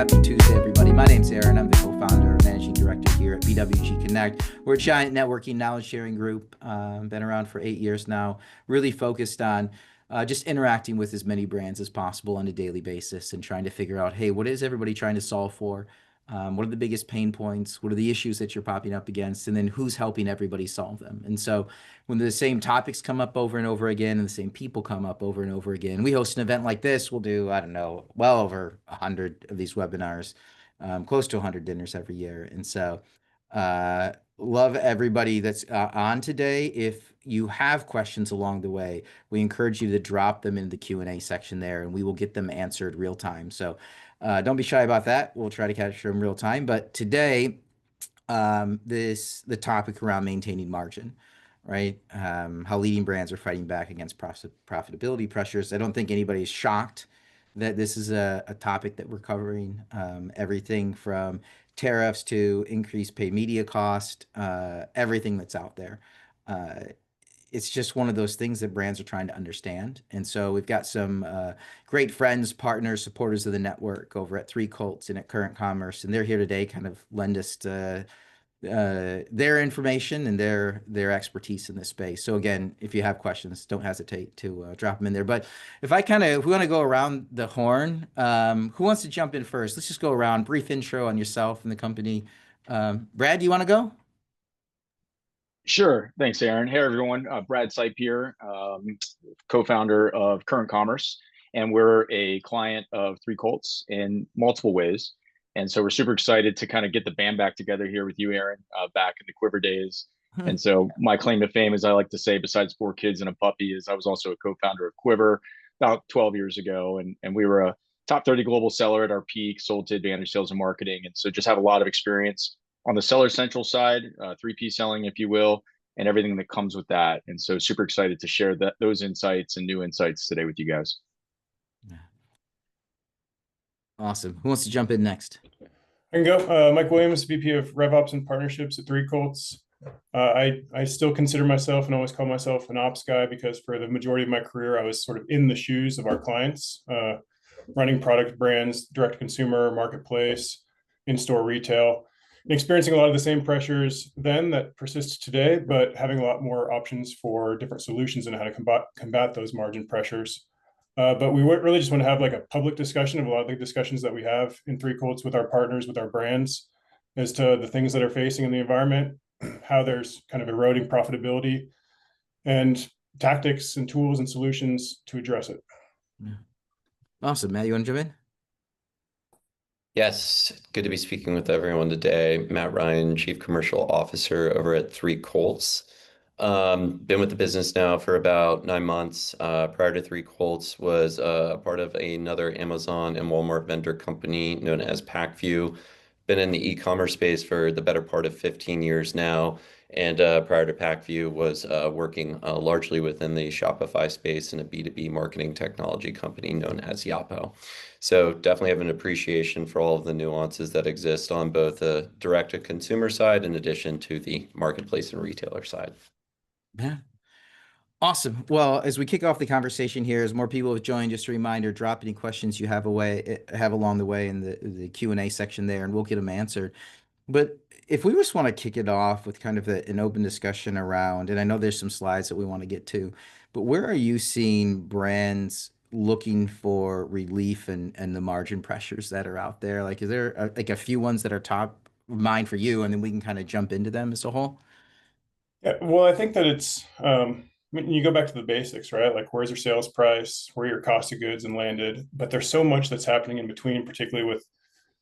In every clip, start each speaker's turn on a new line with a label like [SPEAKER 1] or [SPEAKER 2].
[SPEAKER 1] Happy Tuesday, everybody. My name's Aaron. I'm the co-founder and managing director here at BWG Connect. We're a giant networking knowledge sharing group. Been around for 8 years now, really focused on just interacting with as many brands as possible on a daily basis and trying to figure out, hey, what is everybody trying to solve for? What are the biggest pain points? What are the issues that you're popping up against? And then who's helping everybody solve them? And so when the same topics come up over and over again and the same people come up over and over again, we host an event like this. We'll do, I don't know, well over 100 of these webinars, close to 100 dinners every year. And so love everybody that's on today. If you have questions along the way, we encourage you to drop them in the Q&A section there, and we will get them answered real time. So don't be shy about that. We'll try to capture them real time. But today, the topic around maintaining margin, right? How leading brands are fighting back against profitability pressures. I don't think anybody's shocked that this is a topic that we're covering. Everything from tariffs to increased paid media cost, everything that's out there. It's just one of those things that brands are trying to understand. And so we've got some great friends, partners, supporters of the network over at Three Colts and at Current Commerce. And they're here today, kind of lend us to their information and their expertise in this space. So again, if you have questions, don't hesitate to drop them in there. But if we want to go around the horn, who wants to jump in first? Let's just go around, brief intro on yourself and the company. Brad, do you want to go?
[SPEAKER 2] Sure. Thanks, Aaron. Hey, everyone. Brad Sipe here, co-founder of Current Commerce, and we're a client of Three Colts in multiple ways. And so we're super excited to kind of get the band back together here with you, Aaron, back in the Quiver days. And so my claim to fame, as I like to say, besides 4 kids and a puppy, is I was also a co-founder of Quiver about 12 years ago. And we were a top 30 global seller at our peak, sold to Advantage Sales and Marketing. And so just have a lot of experience on the Seller Central side, 3P selling, if you will, and everything that comes with that. And so super excited to share those insights and new insights today with you guys.
[SPEAKER 1] Awesome. Who wants to jump in next?
[SPEAKER 3] I can go. Mike Williams, VP of RevOps and Partnerships at Three Colts. I still consider myself and always call myself an ops guy because for the majority of my career, I was sort of in the shoes of our clients, running product brands, direct consumer, marketplace, in-store retail, and experiencing a lot of the same pressures then that persist today, but having a lot more options for different solutions and how to combat those margin pressures. But we really just want to have like a public discussion of a lot of the discussions that we have in Three Colts with our partners, with our brands, as to the things that are facing in the environment, how there's kind of eroding profitability, and tactics and tools and solutions to address it.
[SPEAKER 1] Yeah. Awesome. Matt, you want to jump in?
[SPEAKER 4] Yes, good to be speaking with everyone today. Matt Ryan, Chief Commercial Officer over at Three Colts. Been with the business now for about 9 months. Prior to Three Colts, was part of another Amazon and Walmart vendor company known as PackView. Been in the e-commerce space for the better part of 15 years now. And prior to PackView was working largely within the Shopify space in a B2B marketing technology company known as Yapo. So definitely have an appreciation for all of the nuances that exist on both the direct-to-consumer side in addition to the marketplace and retailer side.
[SPEAKER 1] Yeah. Awesome. Well, as we kick off the conversation here, as more people have joined, just a reminder, drop any questions you have along the way in the Q&A section there, and we'll get them answered. But if we just want to kick it off with kind of an open discussion around, and I know there's some slides that we want to get to, but where are you seeing brands looking for relief and the margin pressures that are out there? Like, is there like a few ones that are top of mind for you, and then we can kind of jump into them as a whole?
[SPEAKER 3] Yeah, well, I think that it's when you go back to the basics, right? Like, where's your sales price, where your cost of goods and landed? But there's so much that's happening in between, particularly with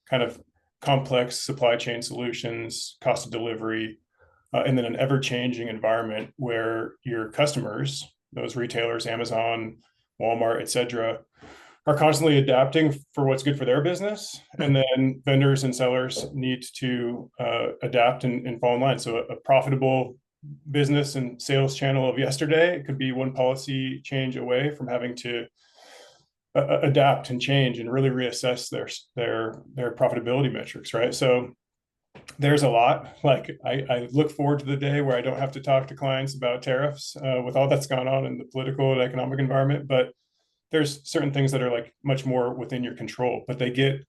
[SPEAKER 3] kind of complex supply chain solutions, cost of delivery, and then an ever-changing environment where your customers, those retailers, Amazon, Walmart, et cetera, are constantly adapting for what's good for their business. And then vendors and sellers need to adapt and fall in line. So a profitable business and sales channel of yesterday, it could be one policy change away from having to adapt and change and really reassess their profitability metrics, right? So there's a lot. Like, I look forward to the day where I don't have to talk to clients about tariffs with all that's gone on in the political and economic environment. But there's certain things that are like much more within your control, but they get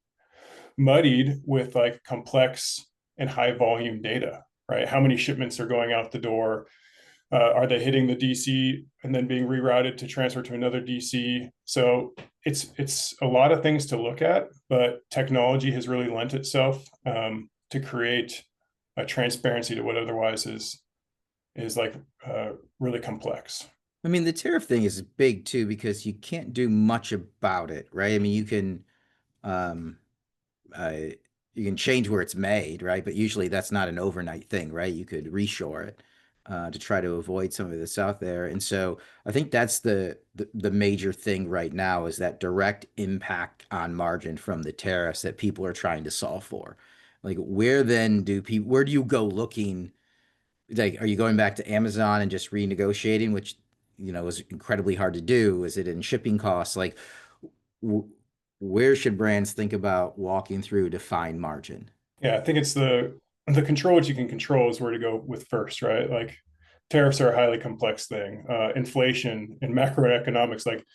[SPEAKER 3] muddied with like complex and high volume data, right? How many shipments are going out the door? Are they hitting the DC and then being rerouted to transfer to another DC? So it's a lot of things to look at, but technology has really lent itself to create a transparency to what otherwise is like really complex.
[SPEAKER 1] I mean, the tariff thing is big too because you can't do much about it, right? I mean, um, uh, you can change where it's made, right? But usually that's not an overnight thing, right? You could reshore it to try to avoid some of this out there. And so I think that's the major thing right now is that direct impact on margin from the tariffs that people are trying to solve for. Like, where do you go looking? Like, are you going back to Amazon and just renegotiating, which, is incredibly hard to do? Is it in shipping costs? Like, w where should brands think about walking through to find margin?
[SPEAKER 3] Yeah, I think it's the control what you can control is where to go with first, right? Like tariffs are a highly complex thing. Inflation and macroeconomics, like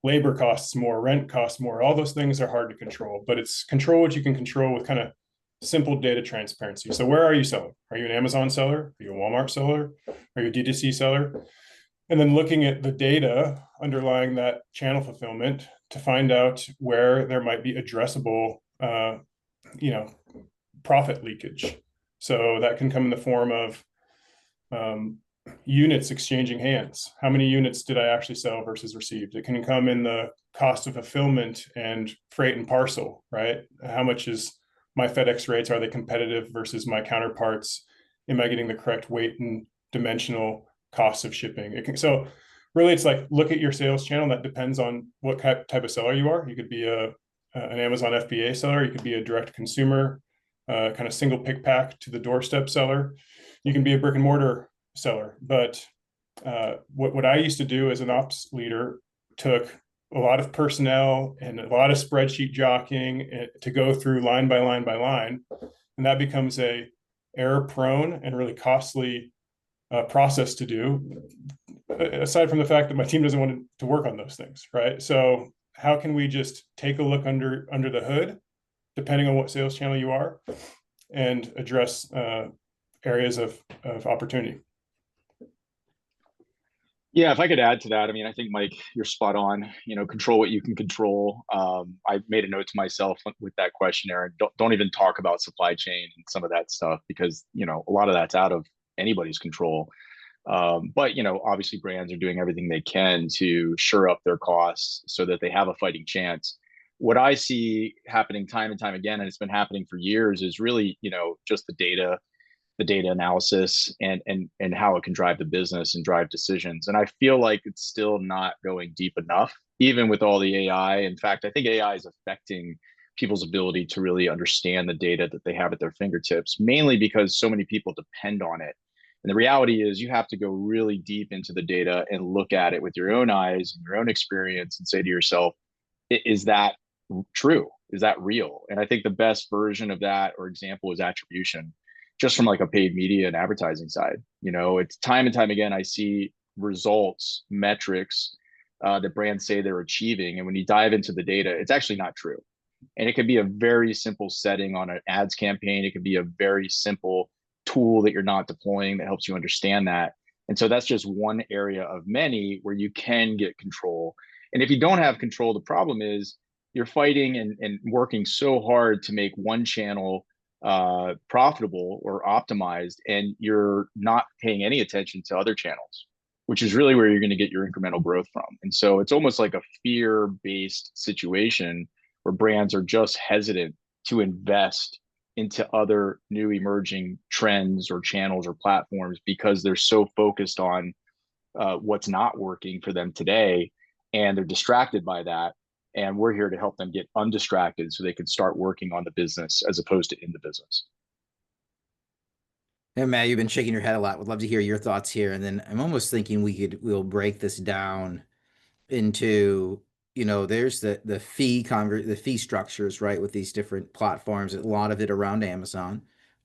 [SPEAKER 3] labor costs more, rent costs more, all those things are hard to control, but it's control what you can control with kind of simple data transparency. So where are you selling? Are you an Amazon seller? Are you a Walmart seller? Are you a D2C seller? And then looking at the data underlying that channel fulfillment to find out where there might be addressable, you know, profit leakage. So that can come in the form of units exchanging hands. How many units did I actually sell versus received? It can come in the cost of fulfillment and freight and parcel, right? How much is my FedEx rates? Are they competitive versus my counterparts? Am I getting the correct weight and dimensional costs of shipping? So really it's like, look at your sales channel. That depends on what type of seller you are. You could be an Amazon FBA seller. You could be a direct consumer, kind of single pick pack to the doorstep seller. You can be a brick and mortar seller. But what I used to do as an ops leader took a lot of personnel and a lot of spreadsheet jockeying to go through line by line by line. And that becomes a error prone and really costly process to do, aside from the fact that my team doesn't want to work on those things, right? So how can we just take a look under the hood, depending on what sales channel you are, and address areas of opportunity?
[SPEAKER 2] Yeah, if I could add to that, I mean, I think, Mike, you're spot on. Control what you can control. I made a note to myself with that questionnaire. Don't even talk about supply chain and some of that stuff because a lot of that's out of anybody's control. But obviously, brands are doing everything they can to shore up their costs so that they have a fighting chance. What I see happening time and time again, and it's been happening for years, is really just the data analysis and how it can drive the business and drive decisions. And I feel like it's still not going deep enough, even with all the AI. In fact, I think AI is affecting people's ability to really understand the data that they have at their fingertips, mainly because so many people depend on it. And the reality is you have to go really deep into the data and look at it with your own eyes and your own experience and say to yourself, is that true? Is that real? And I think the best version of that or example is attribution, just from like a paid media and advertising side. It's time and time again, I see results, metrics that brands say they're achieving. And when you dive into the data, it's actually not true. And it could be a very simple setting on an ads campaign. It could be a very simple tool that you're not deploying that helps you understand that. And so that's just one area of many where you can get control. And if you don't have control, the problem is you're fighting and working so hard to make one channel profitable or optimized, and you're not paying any attention to other channels, which is really where you're going to get your incremental growth from. And so it's almost like a fear-based situation where brands are just hesitant to invest into other new emerging trends or channels or platforms because they're so focused on what's not working for them today, and they're distracted by that. And we're here to help them get undistracted so they can start working on the business as opposed to in the business.
[SPEAKER 1] And Matt, you've been shaking your head a lot. Would love to hear your thoughts here. And then I'm almost thinking we'll break this down into, there's the fee structures, right, with these different platforms, a lot of it around Amazon,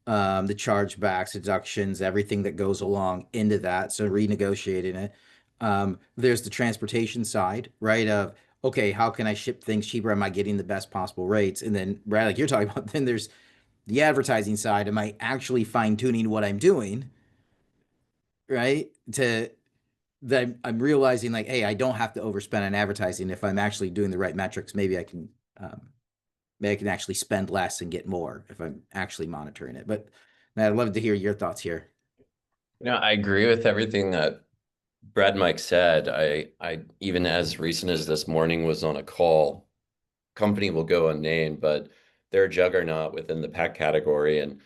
[SPEAKER 1] the chargebacks, deductions, everything that goes along into that. So renegotiating it. There's the transportation side, right, of okay, how can I ship things cheaper? Am I getting the best possible rates? And then, Brad, like you're talking about, then there's the advertising side. Am I actually fine tuning what I'm doing, right? To that I'm realizing like, hey, I don't have to overspend on advertising if I'm actually doing the right metrics. Um, maybe I can actually spend less and get more if I'm actually monitoring it. But Matt, I'd love to hear your thoughts here.
[SPEAKER 4] I agree with everything that Brad and Mike said. I even as recent as this morning was on a call. Company will go unnamed, but they're a juggernaut within the pet category, and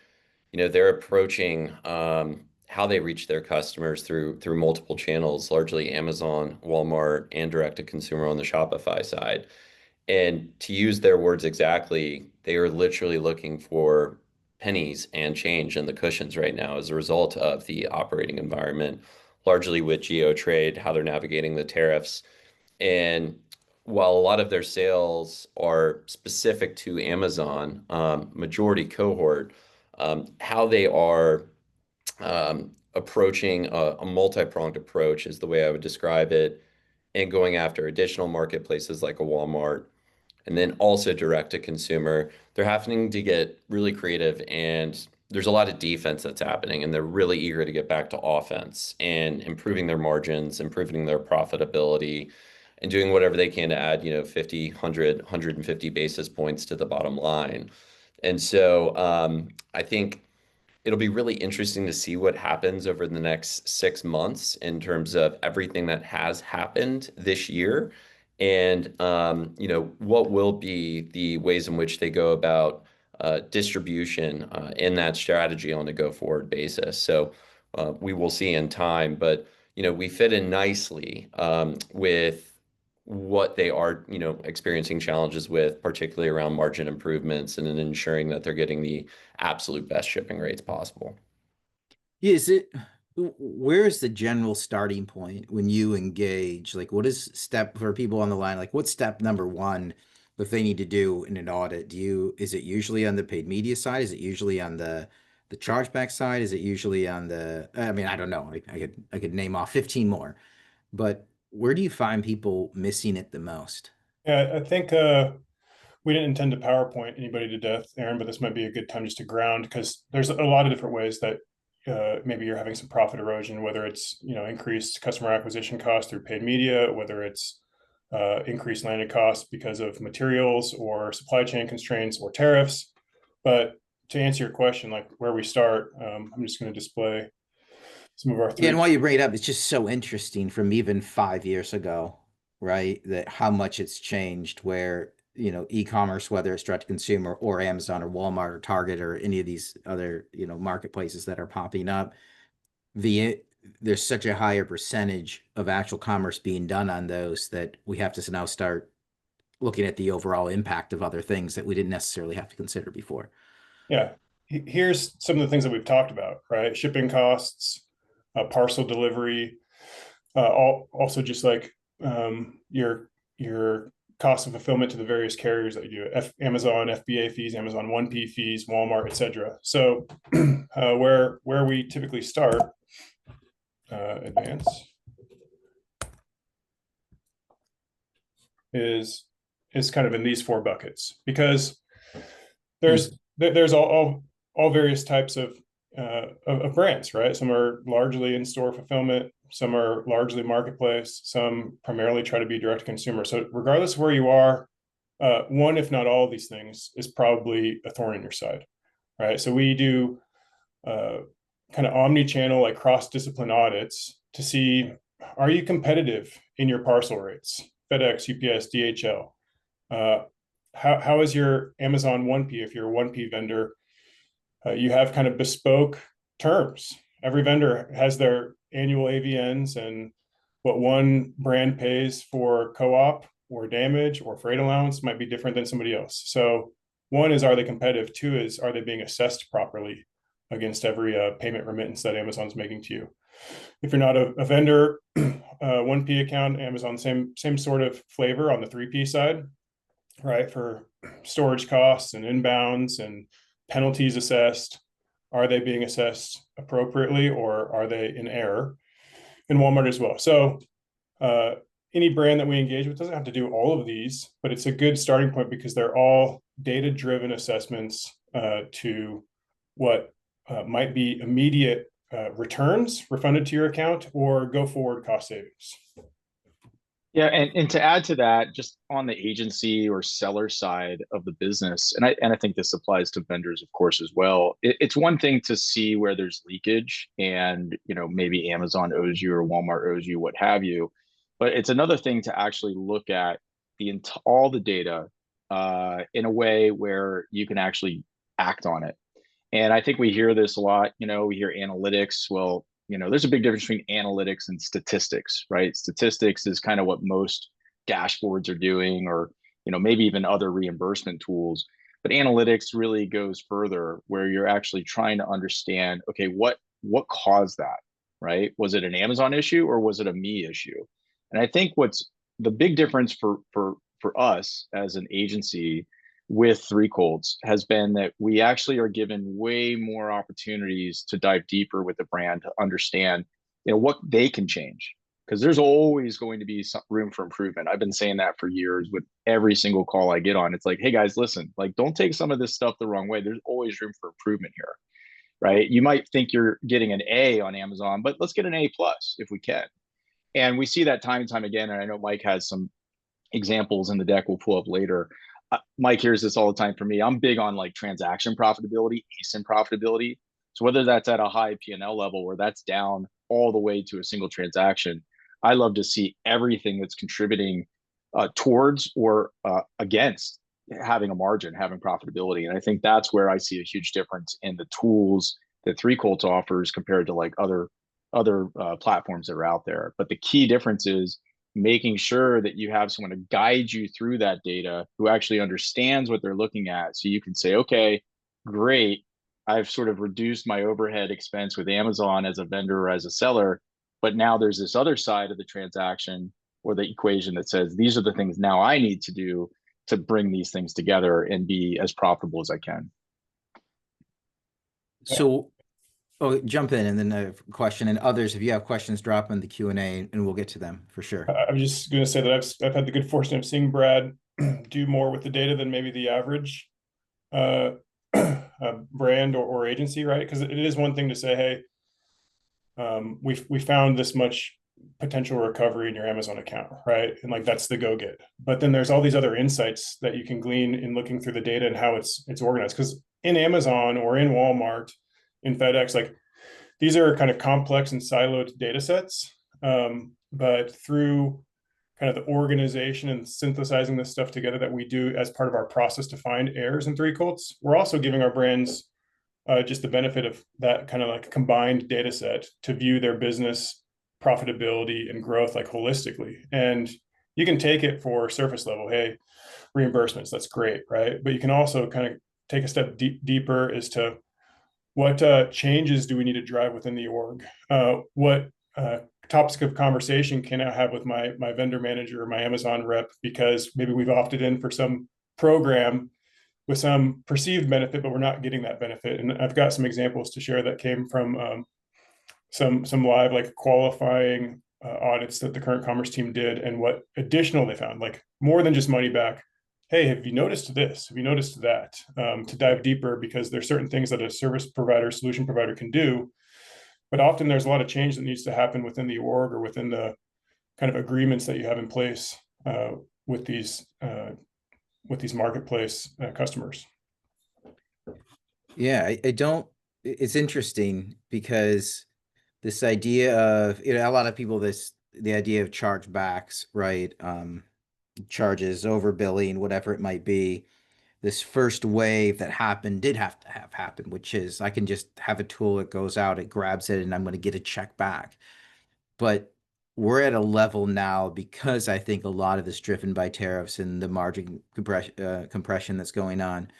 [SPEAKER 4] they're approaching how they reach their customers through multiple channels, largely Amazon, Walmart, and direct to consumer on the Shopify side. And to use their words exactly, they are literally looking for pennies and change in the cushions right now as a result of the operating environment, largely with geo trade, how they're navigating the tariffs. And while a lot of their sales are specific to Amazon, majority cohort, how they are approaching a multi-pronged approach is the way I would describe it, and going after additional marketplaces like a Walmart, and then also direct to consumer. They're having to get really creative, and there's a lot of defense that's happening, and they're really eager to get back to offense and improving their margins, improving their profitability, and doing whatever they can to add, 50, 100, 150 basis points to the bottom line. And so I think it'll be really interesting to see what happens over the next 6 months in terms of everything that has happened this year, and what will be the ways in which they go about distribution in that strategy on a go forward basis. So we will see in time, but we fit in nicely with what they are, experiencing challenges with, particularly around margin improvements and in ensuring that they're getting the absolute best shipping rates possible.
[SPEAKER 1] Yeah, where is the general starting point when you engage? Like, what is step for people on the line? Like, what's step number one that they need to do in an audit? Is it usually on the paid media side? Is it usually on the chargeback side? Is it usually on I mean, I don't know. I could name off 15 more, but where do you find people missing it the most?
[SPEAKER 3] Yeah, I think we didn't intend to PowerPoint anybody to death, Aaron, but this might be a good time just to ground, because there's a lot of different ways that maybe you're having some profit erosion, whether it's increased customer acquisition cost through paid media, whether it's increased landed costs because of materials or supply chain constraints or tariffs. But to answer your question, like where we start, I'm just going to display some of our three.
[SPEAKER 1] Yeah, and while you bring it up, it's just so interesting from even 5 years ago, right? That how much it's changed where, e-commerce, whether it's direct to consumer or Amazon or Walmart or Target or any of these other, marketplaces that are popping up, the there's such a higher percentage of actual commerce being done on those that we have to now start looking at the overall impact of other things that we didn't necessarily have to consider before.
[SPEAKER 3] Yeah, here's some of the things that we've talked about, right? Shipping costs, parcel delivery, also just like your cost of fulfillment to the various carriers that you do, Amazon FBA fees, Amazon 1P fees, Walmart, etc. So where we typically start, advance, is kind of in these four buckets, because there's all various types of brands, right? Some are largely in-store fulfillment, some are largely marketplace, some primarily try to be direct to consumer. So regardless of where you are, one, if not all of these things, is probably a thorn in your side, right? So we do kind of omni-channel, like cross-discipline audits to see, are you competitive in your parcel rates? FedEx, UPS, DHL. How is your Amazon 1P? If you're a 1P vendor, you have kind of bespoke terms. Every vendor has their annual AVNs, and what one brand pays for co-op or damage or freight allowance might be different than somebody else. So one is, are they competitive? Two is, are they being assessed properly against every payment remittance that Amazon's making to you? If you're not a vendor, 1P account, Amazon, same sort of flavor on the 3P side, right? For storage costs and inbounds and penalties assessed, are they being assessed appropriately or are they in error? In Walmart as well. So any brand that we engage with doesn't have to do all of these, but it's a good starting point because they're all data-driven assessments to what might be immediate returns refunded to your account or go forward cost savings.
[SPEAKER 2] Yeah, and to add to that, just on the agency or seller side of the business, and I think this applies to vendors, of course, as well. It's one thing to see where there's leakage, and maybe Amazon owes you or Walmart owes you, what have you, but it's another thing to actually look at all the data in a way where you can actually act on it. And I think we hear this a lot. We hear analytics. Well, there's a big difference between analytics and statistics, right? Statistics is kind of what most dashboards are doing, or maybe even other reimbursement tools. But analytics really goes further, where you're actually trying to understand, okay, what caused that, right? Was it an Amazon issue or was it a me issue? And I think what's the big difference for us as an agency with Three Colts has been that we actually are given way more opportunities to dive deeper with the brand to understand, what they can change. Because there's always going to be some room for improvement. I've been saying that for years with every single call I get on. It's like, hey guys, listen, like, don't take some of this stuff the wrong way. There's always room for improvement here, right? You might think you're getting an A on Amazon, but let's get an A plus if we can. And we see that time and time again. And I know Mike has some examples in the deck we'll pull up later. Mike hears this all the time from me. I'm big on like transaction profitability, ASIN profitability. So whether that's at a high P&L level or that's down all the way to a single transaction, I love to see everything that's contributing towards or against having a margin, having profitability. And I think that's where I see a huge difference in the tools that Three Colts offers compared to like other platforms that are out there. But the key difference is making sure that you have someone to guide you through that data who actually understands what they're looking at. So you can say, okay, great. I've sort of reduced my overhead expense with Amazon as a vendor or as a seller, but now there's this other side of the transaction or the equation that says, these are the things now I need to do to bring these things together and be as profitable as I can.
[SPEAKER 1] So, jump in and then a question, and others, if you have questions, drop them in the Q&A and we'll get to them for sure.
[SPEAKER 3] I'm just going to say that I've had the good fortune of seeing Brad do more with the data than maybe the average brand or agency, right? Because it is one thing to say, hey, we found this much potential recovery in your Amazon account, right? And like that's the go get. But then there's all these other insights that you can glean in looking through the data and how it's organized. Because in Amazon or in Walmart, in FedEx, like these are kind of complex and siloed data sets. But through kind of the organization and synthesizing this stuff together that we do as part of our process to find errors in Three Colts, we're also giving our brands just the benefit of that kind of like combined data set to view their business profitability and growth like holistically. And you can take it for surface level, hey, reimbursements, that's great, right? But you can also kind of take a step deeper as to what changes do we need to drive within the org? What topics of conversation can I have with my vendor manager or my Amazon rep, because maybe we've opted in for some program with some perceived benefit, but we're not getting that benefit. And I've got some examples to share that came from some live like qualifying audits that the current commerce team did, and what additional they found, like more than just money back. Hey, have you noticed this? Have you noticed that? To dive deeper, because there's certain things that a service provider, solution provider can do, but often there's a lot of change that needs to happen within the org or within the kind of agreements that you have in place with these marketplace customers.
[SPEAKER 1] Yeah, I don't, it's interesting because this idea of, a lot of people, the idea of chargebacks, right? Charges, overbilling, whatever it might be. This first wave that happened did have to have happened, which is I can just have a tool that goes out, it grabs it, and I'm going to get a check back. But we're at a level now, because I think a lot of this driven by tariffs and the margin compression that's going on.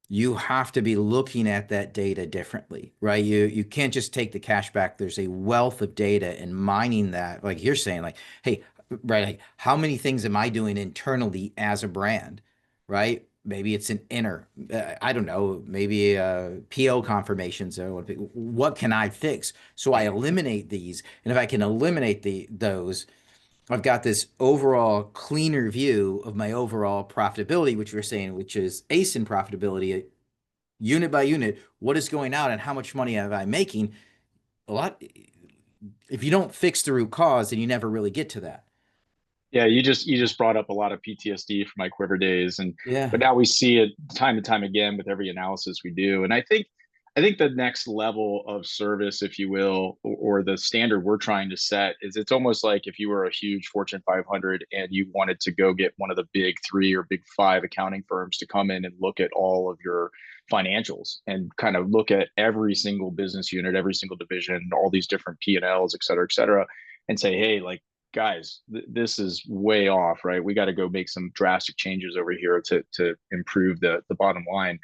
[SPEAKER 1] You have to be looking at that data differently, right? You can't just take the cash back. There's a wealth of data, and mining that, like you're saying, like, hey, right, like how many things am I doing internally as a brand, right? Maybe it's an inner, I don't know, maybe PO confirmations. Or what can I fix? So I eliminate these, and if I can eliminate those, I've got this overall cleaner view of my overall profitability, which we're saying, which is ASIN profitability, unit by unit, what is going out and how much money am I making? A lot. If you don't fix the root cause, then you never really get to that.
[SPEAKER 2] Yeah, you just brought up a lot of PTSD from my Quiver days, and
[SPEAKER 1] Yeah.
[SPEAKER 2] but now we see it time and time again with every analysis we do. And I think the next level of service, if you will, or the standard we're trying to set is it's almost like if you were a huge Fortune 500 and you wanted to go get one of the big three or big five accounting firms to come in and look at all of your financials and kind of look at every single business unit, every single division, all these different P&Ls, et cetera, and say, hey, like, guys, this is way off, right? We got to go make some drastic changes over here to improve the bottom line.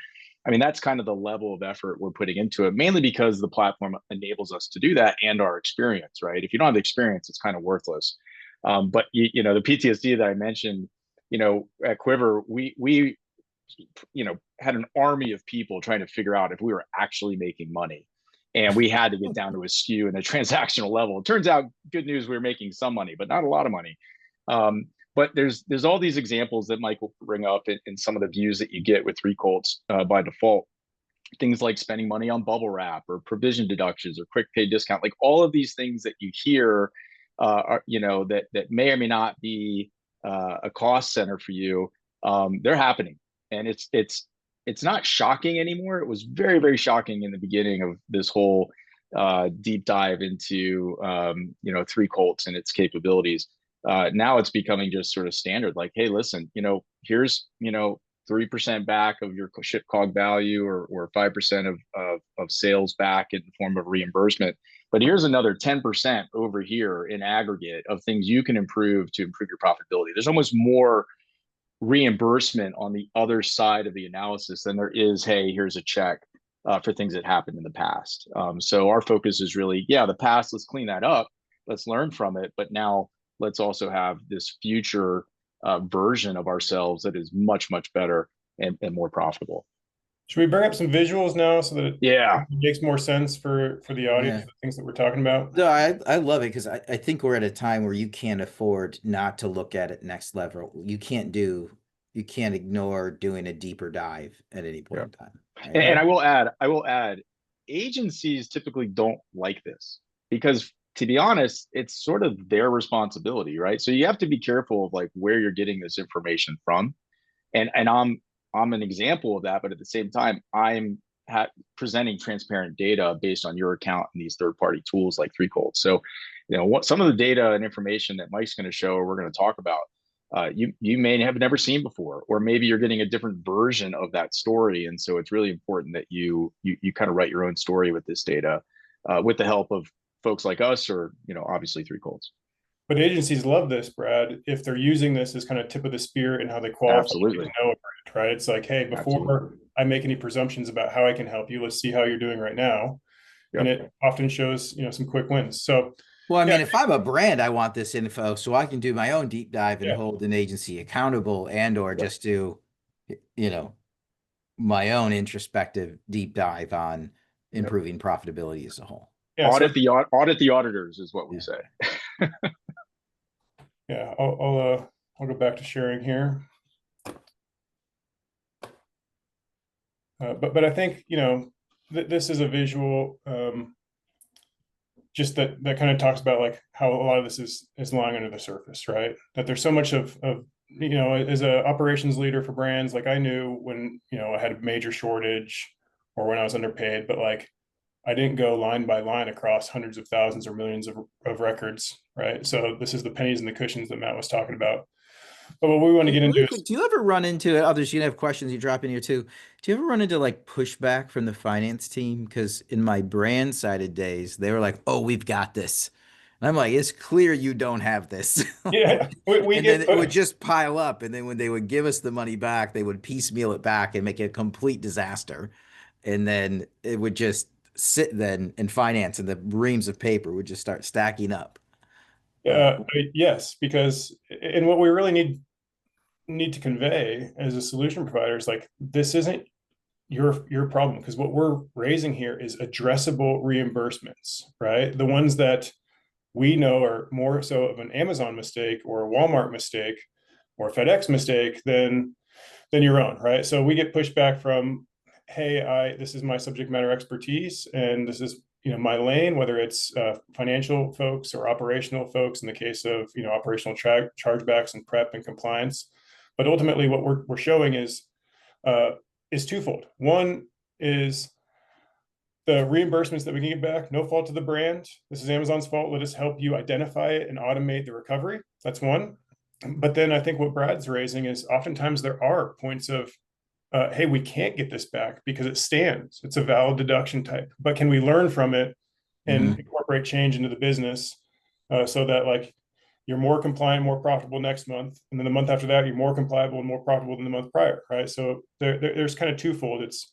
[SPEAKER 2] I mean, that's kind of the level of effort we're putting into it, mainly because the platform enables us to do that and our experience, right? If you don't have the experience, it's kind of worthless. But the PTSD that I mentioned, at Quiver, we had an army of people trying to figure out if we were actually making money. And we had to get down to a SKU and a transactional level. It turns out, good news, we were making some money, but not a lot of money. But there's all these examples that Mike will bring up in some of the views that you get with Three Colts by default. Things like spending money on bubble wrap or provision deductions or quick pay discount, like all of these things that you hear, that may or may not be a cost center for you. They're happening, and it's not shocking anymore. It was very, very shocking in the beginning of this whole deep dive into Three Colts and its capabilities. Now it's becoming just sort of standard, like, hey, listen, here's 3% back of your ship cog value, or 5% of sales back in the form of reimbursement. But here's another 10% over here in aggregate of things you can improve to improve your profitability. There's almost more reimbursement on the other side of the analysis than there is, hey, here's a check for things that happened in the past. So our focus is really, the past, let's clean that up, let's learn from it, but now let's also have this future version of ourselves that is much, much better and more profitable.
[SPEAKER 3] Should we bring up some visuals now so that
[SPEAKER 2] Yeah.
[SPEAKER 3] it makes more sense for the audience,
[SPEAKER 1] Yeah.
[SPEAKER 3] the things that we're talking about?
[SPEAKER 1] No, I love it because I think we're at a time where you can't afford not to look at it next level. You can't ignore doing a deeper dive at any point in time.
[SPEAKER 2] And I will add, agencies typically don't like this because, to be honest, it's sort of their responsibility, right? So you have to be careful of like where you're getting this information from. And I'm an example of that, but at the same time, I'm presenting transparent data based on your account and these third-party tools like Three Colts. So, what some of the data and information that Mike's going to show, or we're going to talk about, you may have never seen before, or maybe you're getting a different version of that story. And so it's really important that you kind of write your own story with this data, with the help of folks like us, or obviously Three Colts.
[SPEAKER 3] But agencies love this, Brad, if they're using this as kind of tip of the spear and how they qualify to know a brand, right? It's like, hey, before I make any presumptions about how I can help you, let's see how you're doing right now. Yep. And it often shows, some quick wins. So,
[SPEAKER 1] well, I mean, if I'm a brand, I want this info so I can do my own deep dive and hold an agency accountable, or just do, my own introspective deep dive on improving profitability as a whole.
[SPEAKER 2] Yeah, audit the auditors is what we say.
[SPEAKER 3] Yeah, I'll go back to sharing here. But I think this is a visual, just that kind of talks about like how a lot of this is lying under the surface, right? That there's so much of as a operations leader for brands, like I knew when I had a major shortage or when I was underpaid, but like I didn't go line by line across hundreds of thousands or millions of records, right? So this is the pennies and the cushions that Matt was talking about. But what we want to get into
[SPEAKER 1] is, do you ever run into others? You have questions you drop in here too. Do you ever run into like pushback from the finance team? Because in my brand sided days, they were like, "Oh, we've got this," and I'm like, "It's clear you don't have this."
[SPEAKER 3] Yeah,
[SPEAKER 1] and then it would just pile up, and then when they would give us the money back, they would piecemeal it back and make it a complete disaster, and then it would just sit then in finance, and the reams of paper would just start stacking up.
[SPEAKER 3] Yes, because and what we really need to convey as a solution provider is like, this isn't your problem, because what we're raising here is addressable reimbursements, right? The ones that we know are more so of an Amazon mistake or a Walmart mistake or a FedEx mistake than your own, right? So we get pushback from, hey, this is my subject matter expertise, and this is my lane, whether it's financial folks or operational folks in the case of operational chargebacks and prep and compliance. But ultimately, what we're showing is twofold. One is the reimbursements that we can get back, no fault of the brand. This is Amazon's fault. Let us help you identify it and automate the recovery. That's one. But then I think what Brad's raising is oftentimes there are points of, hey, we can't get this back because it stands. It's a valid deduction type. But can we learn from it and incorporate change into the business so that like you're more compliant, more profitable next month, and then the month after that you're more compliant and more profitable than the month prior, right? So there's kind of twofold. It's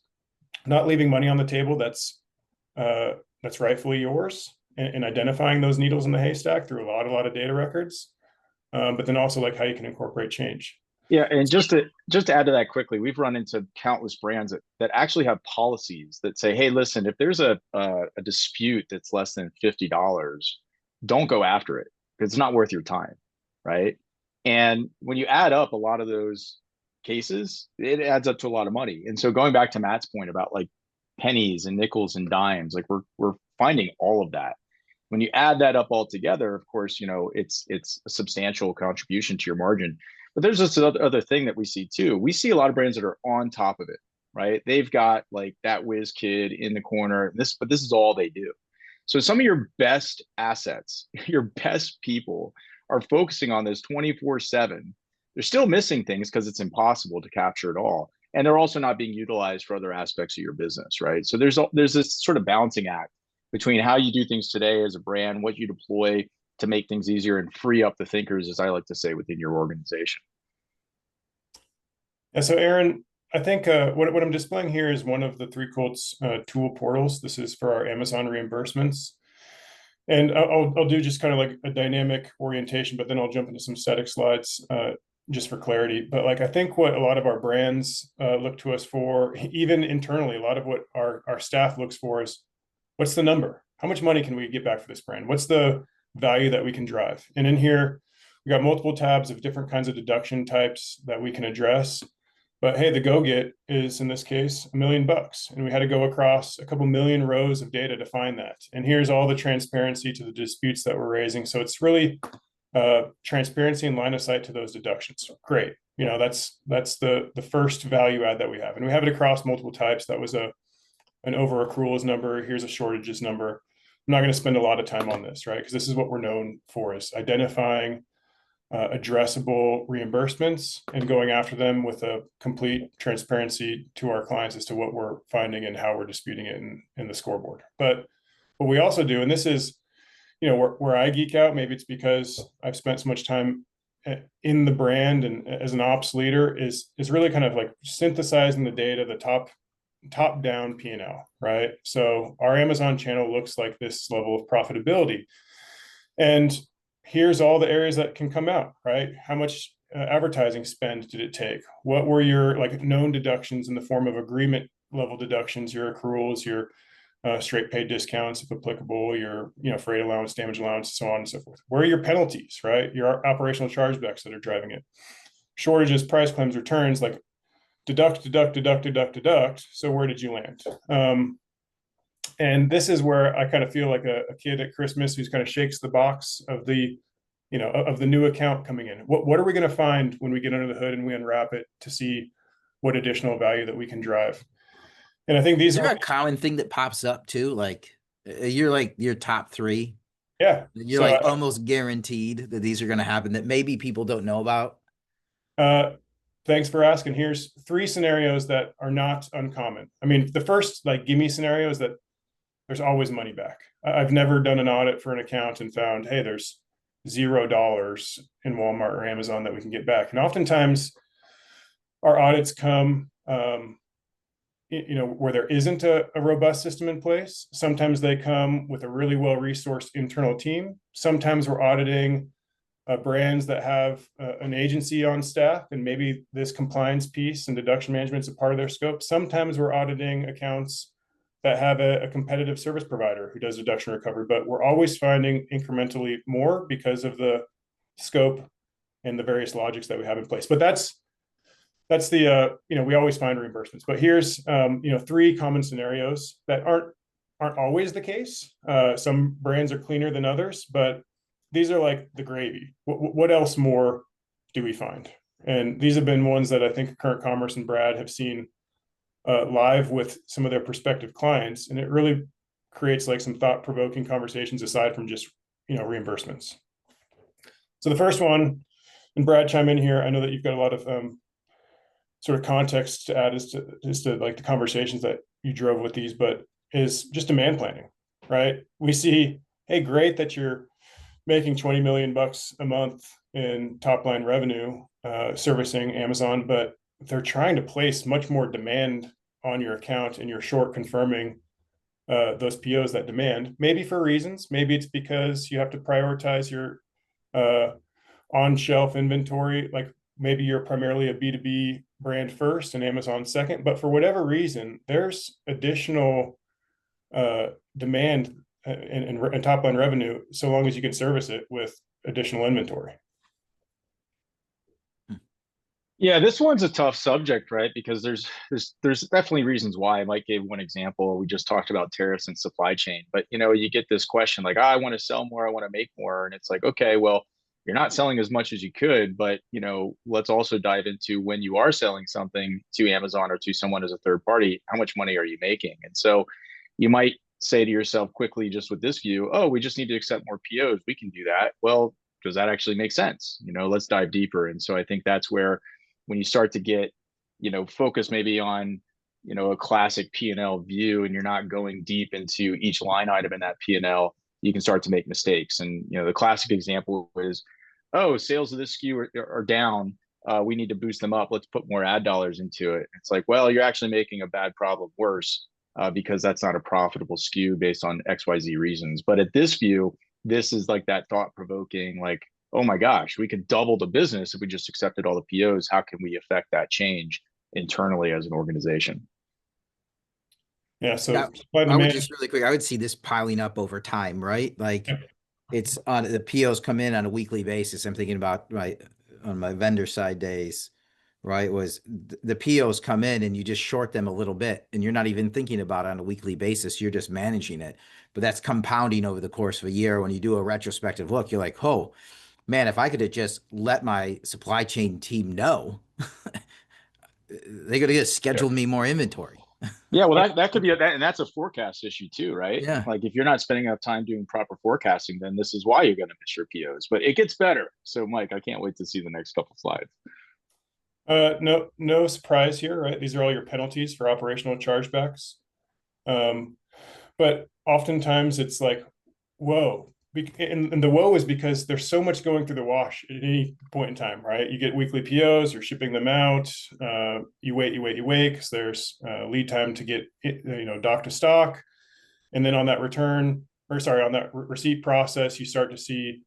[SPEAKER 3] not leaving money on the table that's rightfully yours, and identifying those needles in the haystack through a lot of data records, but then also like how you can incorporate change.
[SPEAKER 2] Yeah, and just to add to that quickly, we've run into countless brands that actually have policies that say, hey, listen, if there's a dispute that's less than $50, don't go after it because it's not worth your time, right? And when you add up a lot of those cases, it adds up to a lot of money. And so going back to Matt's point about like pennies and nickels and dimes, like we're finding all of that. When you add that up all together, of course, it's a substantial contribution to your margin. But there's this other thing that we see too. We see a lot of brands that are on top of it, right? They've got like that whiz kid in the corner, but this is all they do. So some of your best assets, your best people are focusing on this 24/7. They're still missing things because it's impossible to capture it all. And they're also not being utilized for other aspects of your business, right? So there's this sort of balancing act between how you do things today as a brand, what you deploy to make things easier and free up the thinkers, as I like to say, within your organization.
[SPEAKER 3] Yeah, so Aaron, I think what I'm displaying here is one of the 3 Colts tool portals. This is for our Amazon reimbursements. And I'll do just kind of like a dynamic orientation, but then I'll jump into some static slides just for clarity. But like I think what a lot of our brands look to us for, even internally, a lot of what our staff looks for is, what's the number? How much money can we get back for this brand? What's the value that we can drive? And in here, we got multiple tabs of different kinds of deduction types that we can address. But hey, the go get is in this case $1 million, and we had to go across a couple million rows of data to find that. And here's all the transparency to the disputes that we're raising. So it's really transparency and line of sight to those deductions. Great. That's the first value add that we have, and we have it across multiple types. That was an over accruals number. Here's a shortages number. I'm not going to spend a lot of time on this, right? Because this is what we're known for, is identifying addressable reimbursements and going after them with a complete transparency to our clients as to what we're finding and how we're disputing it in the scoreboard. But what we also do, and this is, where I geek out, maybe it's because I've spent so much time in the brand and as an ops leader, is really kind of like synthesizing the data, the top down P&L, right? So our Amazon channel looks like this level of profitability. And here's all the areas that can come out, right? How much advertising spend did it take? What were your like known deductions in the form of agreement level deductions, your accruals, your straight pay discounts, if applicable, your freight allowance, damage allowance, so on and so forth. Where are your penalties, right? Your operational chargebacks that are driving it. Shortages, price claims, returns, like deduct. So where did you land? And this is where I kind of feel like a kid at Christmas who's kind of shakes the box of the new account coming in. What are we going to find when we get under the hood and we unwrap it to see what additional value that we can drive? And I think these
[SPEAKER 1] are a common thing that pops up too. Like you're like your top 3.
[SPEAKER 3] Yeah.
[SPEAKER 1] You're like almost guaranteed that these are going to happen that maybe people don't know about.
[SPEAKER 3] Thanks for asking. Here's 3 scenarios that are not uncommon. I mean, the first like gimme scenario is that there's always money back. I've never done an audit for an account and found, hey, there's $0 in Walmart or Amazon that we can get back. And oftentimes our audits come, where there isn't a robust system in place. Sometimes they come with a really well-resourced internal team. Sometimes we're auditing brands that have an agency on staff, and maybe this compliance piece and deduction management is a part of their scope. Sometimes we're auditing accounts that have a competitive service provider who does deduction recovery, but we're always finding incrementally more because of the scope and the various logics that we have in place. But that's the we always find reimbursements. But here's 3 common scenarios that aren't always the case. Some brands are cleaner than others, but these are like the gravy. What else more do we find? And these have been ones that I think Current Commerce and Brad have seen live with some of their prospective clients, and it really creates like some thought-provoking conversations aside from just reimbursements. So the first one, and Brad, chime in here. I know that you've got a lot of sort of context to add as to like the conversations that you drove with these, but is just demand planning, right? We see, hey, great that you're making 20 million bucks a month in top line revenue servicing Amazon, but they're trying to place much more demand on your account and you're short confirming those POs that demand, maybe for reasons. Maybe it's because you have to prioritize your on-shelf inventory. Like maybe you're primarily a B2B brand first and Amazon second, but for whatever reason, there's additional demand and top line revenue so long as you can service it with additional inventory.
[SPEAKER 2] Yeah, this one's a tough subject, right? Because there's definitely reasons why. Mike gave one example. We just talked about tariffs and supply chain, but you get this question like, I want to sell more, I want to make more, and it's like, okay, well, you're not selling as much as you could, but let's also dive into when you are selling something to Amazon or to someone as a third party, how much money are you making? And so you might say to yourself quickly, just with this view, oh, we just need to accept more POs. We can do that. Well, does that actually make sense? Let's dive deeper. And so I think that's where when you start to get, focus maybe on, a classic P&L view, and you're not going deep into each line item in that P&L, you can start to make mistakes. And, the classic example is, oh, sales of this SKU are down. We need to boost them up. Let's put more ad dollars into it. It's like, well, you're actually making a bad problem worse because that's not a profitable SKU based on XYZ reasons. But at this view, this is like that thought-provoking, like, oh my gosh, we could double the business if we just accepted all the POs. How can we affect that change internally as an organization?
[SPEAKER 3] Yeah, so
[SPEAKER 1] I would just really quick, I would see this piling up over time, right? Like it's on the POs come in on a weekly basis. I'm thinking about on my vendor side days, right? Was the POs come in and you just short them a little bit and you're not even thinking about it on a weekly basis. You're just managing it. But that's compounding over the course of a year. When you do a retrospective look, you're like, oh, man, if I could have just let my supply chain team know, they could have just scheduled me more inventory.
[SPEAKER 2] Yeah, well, that could be and that's a forecast issue too, right?
[SPEAKER 1] Yeah.
[SPEAKER 2] Like if you're not spending enough time doing proper forecasting, then this is why you're going to miss your POs. But it gets better. So, Mike, I can't wait to see the next couple slides.
[SPEAKER 3] No surprise here, right? These are all your penalties for operational chargebacks. But oftentimes it's like, whoa. And the woe is because there's so much going through the wash at any point in time, right? You get weekly POs, you're shipping them out. You wait because there's lead time to get dock to stock, and then on that on that receipt process, you start to see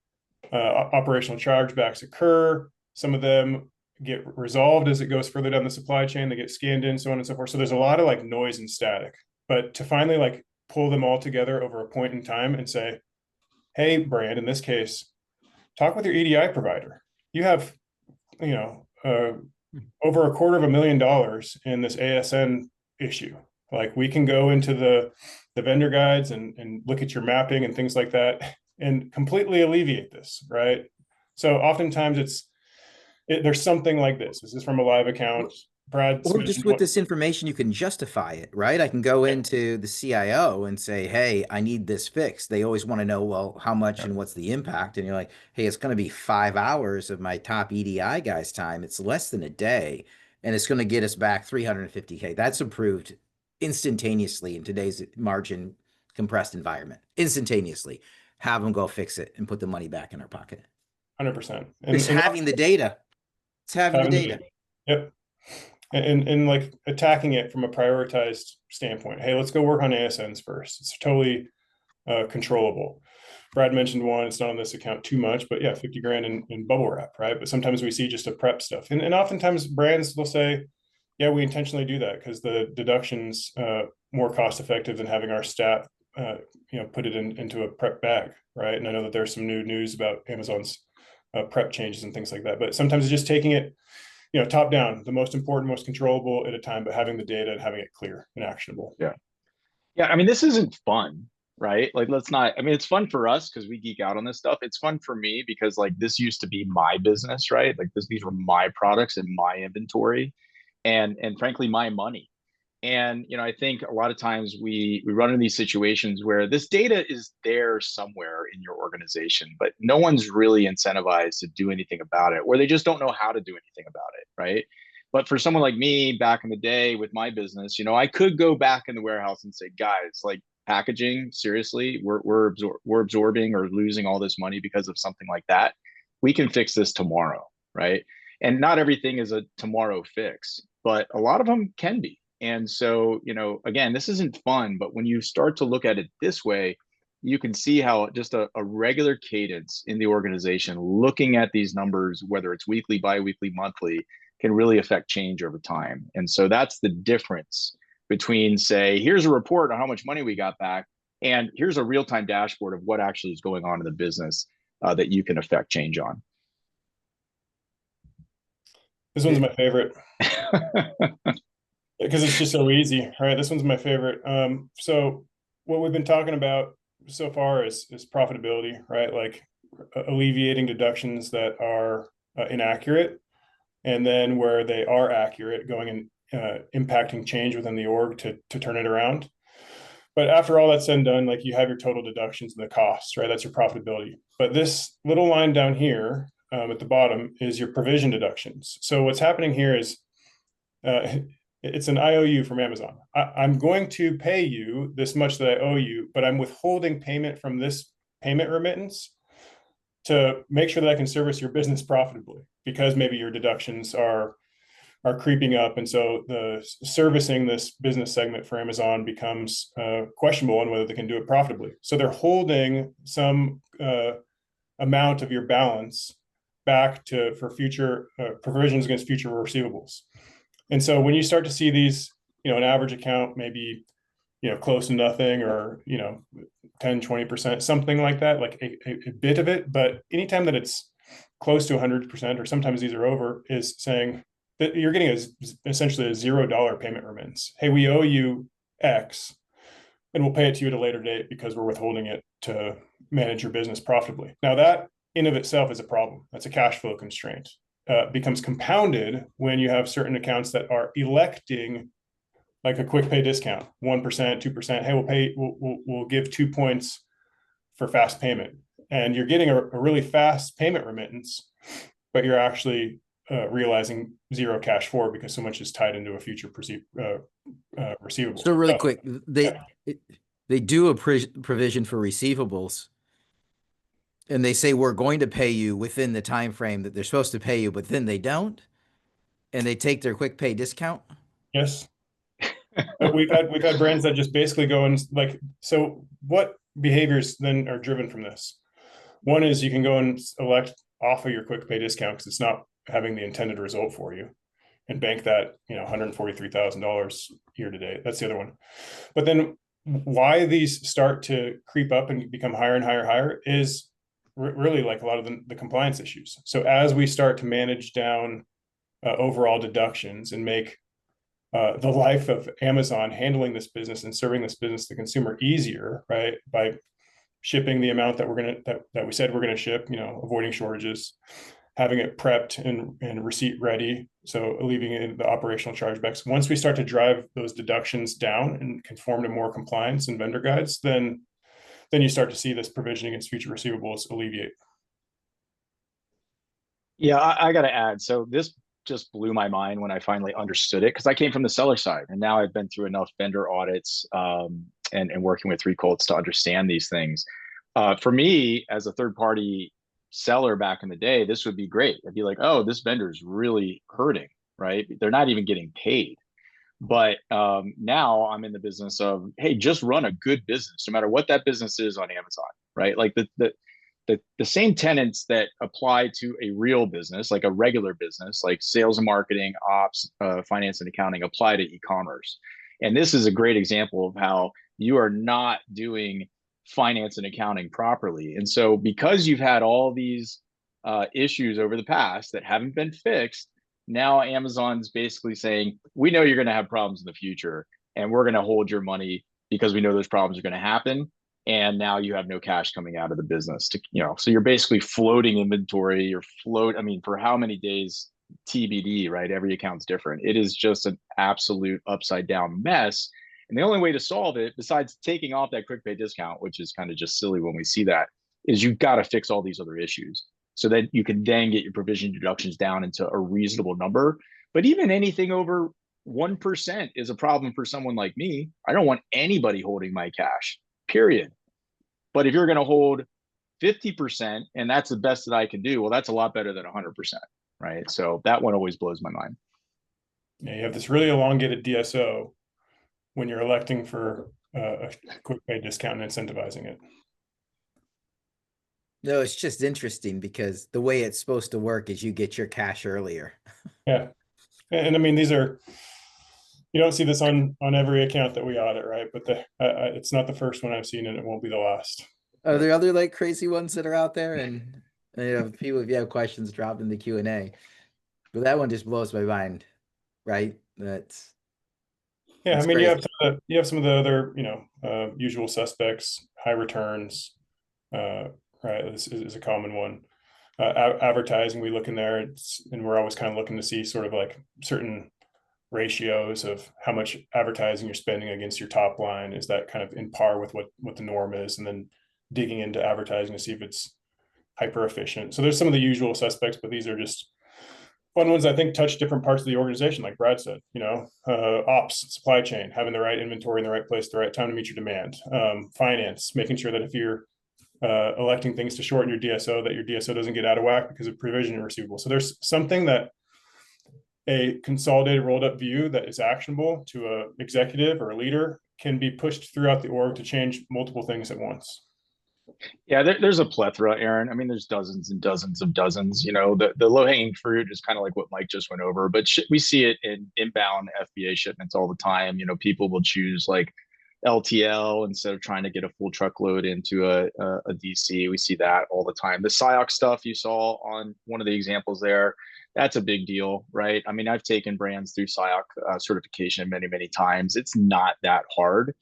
[SPEAKER 3] operational chargebacks occur. Some of them get resolved as it goes further down the supply chain. They get scanned in, so on and so forth. So there's a lot of like noise and static. But to finally like pull them all together over a point in time and say, hey, brand, in this case, talk with your EDI provider. You have, over $250,000 in this ASN issue. Like we can go into the vendor guides and look at your mapping and things like that and completely alleviate this, right? So oftentimes there's something like this. This is from a live account. Brad,
[SPEAKER 1] or just with this information, you can justify it, right? I can go into the CIO and say, hey, I need this fixed. They always want to know, well, how much and what's the impact? And you're like, hey, it's going to be 5 hours of my top EDI guy's time. It's less than a day, and it's going to get us back $350K. That's approved instantaneously in today's margin compressed environment. Instantaneously. Have them go fix it and put the money back in our pocket.
[SPEAKER 3] 100%.
[SPEAKER 1] It's having the data. It's having the data.
[SPEAKER 3] Yep. And like attacking it from a prioritized standpoint. Hey, let's go work on ASNs first. It's totally controllable. Brad mentioned one, it's not on this account too much, but yeah, 50 grand in bubble wrap, right? But sometimes we see just a prep stuff. And oftentimes brands will say, Yeah, we intentionally do that because the deductions more cost effective than having our staff, put it into a prep bag, right? And I know that there's some new news about Amazon's prep changes and things like that. But sometimes it's just taking it, top down, the most important, most controllable at a time, but having the data and having it clear and actionable.
[SPEAKER 2] Yeah. Yeah. I mean, this isn't fun, right? Like, let's not, I mean, it's fun for us because we geek out on this stuff. It's fun for me because like this used to be my business, right? Like these were my products and my inventory and frankly, my money. And I think a lot of times we run into these situations where this data is there somewhere in your organization, but no one's really incentivized to do anything about it, or they just don't know how to do anything about it, right? But for someone like me back in the day with my business, I could go back in the warehouse and say, guys, like packaging, seriously, we're absorbing or losing all this money because of something like that. We can fix this tomorrow, right? And not everything is a tomorrow fix, but a lot of them can be. And so, again, this isn't fun, but when you start to look at it this way, you can see how just a regular cadence in the organization, looking at these numbers, whether it's weekly, bi-weekly, monthly, can really affect change over time. And so that's the difference between, say, here's a report on how much money we got back, and here's a real-time dashboard of what actually is going on in the business that you can affect change on.
[SPEAKER 3] This one's my favorite. Because it's just so easy, right? This one's my favorite. So what we've been talking about so far is profitability, right? Like alleviating deductions that are inaccurate, and then where they are accurate, going and impacting change within the org to turn it around. But after all that's said and done, like you have your total deductions and the costs, right? That's your profitability. But this little line down here at the bottom is your provision deductions. So what's happening here is it's an IOU from Amazon. I'm going to pay you this much that I owe you, but I'm withholding payment from this payment remittance to make sure that I can service your business profitably, because maybe your deductions are creeping up, and so the servicing this business segment for Amazon becomes questionable on whether they can do it profitably. So they're holding some amount of your balance back for future provisions against future receivables. And so when you start to see these, an average account, maybe, close to nothing, or, 10, 20%, something like that, like a bit of it. But anytime that it's close to 100%, or sometimes these are over, is saying that you're getting essentially a $0 payment remittance. Hey, we owe you X, and we'll pay it to you at a later date because we're withholding it to manage your business profitably. Now that in of itself is a problem. That's a cash flow constraint. Becomes compounded when you have certain accounts that are electing like a quick pay discount, 1%, 2%. Hey, we'll give 2 points for fast payment, and you're getting a really fast payment remittance, but you're actually realizing zero cash forward because so much is tied into a future receivable.
[SPEAKER 1] So really quick, they do a provision for receivables, and they say we're going to pay you within the time frame that they're supposed to pay you, but then they don't, and they take their quick pay discount.
[SPEAKER 3] Yes. But we've had brands that just basically go and like, so what behaviors then are driven from this? One is you can go and elect off of your quick pay discount because it's not having the intended result for you, and bank that, $143,000 year to date. That's the other one. But then why these start to creep up and become higher and higher is really like a lot of the compliance issues. So as we start to manage down overall deductions and make the life of Amazon handling this business and serving this business to the consumer easier, right, by shipping the amount that that we said we're gonna ship, avoiding shortages, having it prepped and receipt ready, so alleviating the operational chargebacks. Once we start to drive those deductions down and conform to more compliance and vendor guides, then you start to see this provision against future receivables alleviate.
[SPEAKER 2] Yeah, I got to add. So this just blew my mind when I finally understood it, because I came from the seller side, and now I've been through enough vendor audits and working with 3 Colts to understand these things. For me, as a third party seller back in the day, this would be great. I'd be like, oh, this vendor is really hurting, right? They're not even getting paid. But now I'm in the business of, hey, just run a good business, no matter what that business is on Amazon, right? Like the same tenets that apply to a real business, like a regular business, like sales and marketing, ops, finance and accounting, apply to e-commerce. And this is a great example of how you are not doing finance and accounting properly. And so because you've had all these issues over the past that haven't been fixed, now Amazon's basically saying, we know you're going to have problems in the future, and we're going to hold your money because we know those problems are going to happen. And now you have no cash coming out of the business to, so you're basically floating inventory. I mean, for how many days, TBD, right? Every account's different. It is just an absolute upside down mess. And the only way to solve it, besides taking off that quick pay discount, which is kind of just silly when we see that, is you've got to fix all these other issues so that you can then get your provision deductions down into a reasonable number. But even anything over 1% is a problem for someone like me. I don't want anybody holding my cash, period. But if you're going to hold 50% and that's the best that I can do, well, that's a lot better than 100%, right? So that one always blows my mind.
[SPEAKER 3] Yeah, you have this really elongated DSO when you're electing for a quick pay discount and incentivizing it.
[SPEAKER 1] No, it's just interesting because the way it's supposed to work is you get your cash earlier.
[SPEAKER 3] Yeah. And I mean, you don't see this on every account that we audit, right? But it's not the first one I've seen, and it won't be the last.
[SPEAKER 1] Are there other like crazy ones that are out there? And people, if you have questions, drop in the Q&A. But that one just blows my mind, right? That's
[SPEAKER 3] I mean,
[SPEAKER 1] crazy.
[SPEAKER 3] you have some of the other usual suspects, high returns, right? This is a common one. Advertising, we look in there, and we're always kind of looking to see sort of like certain ratios of how much advertising you're spending against your top line. Is that kind of in par with what the norm is? And then digging into advertising to see if it's hyper efficient. So there's some of the usual suspects, but these are just fun ones I think touch different parts of the organization. Like Brad said, ops, supply chain, having the right inventory in the right place at the right time to meet your demand. Finance, making sure that if you're electing things to shorten your DSO, that your DSO doesn't get out of whack because of provision receivable. So there's something that a consolidated rolled up view that is actionable to a executive or a leader can be pushed throughout the org to change multiple things at once.
[SPEAKER 2] Yeah, there's a plethora, Aaron. I mean, there's dozens and dozens of dozens. The low hanging fruit is kind of like what Mike just went over, but we see it in inbound FBA shipments all the time. People will choose like LTL instead of trying to get a full truckload into a DC. We see that all the time. The SIOC stuff you saw on one of the examples there, that's a big deal, right? I mean, I've taken brands through SIOC certification many, many times. It's not that hard.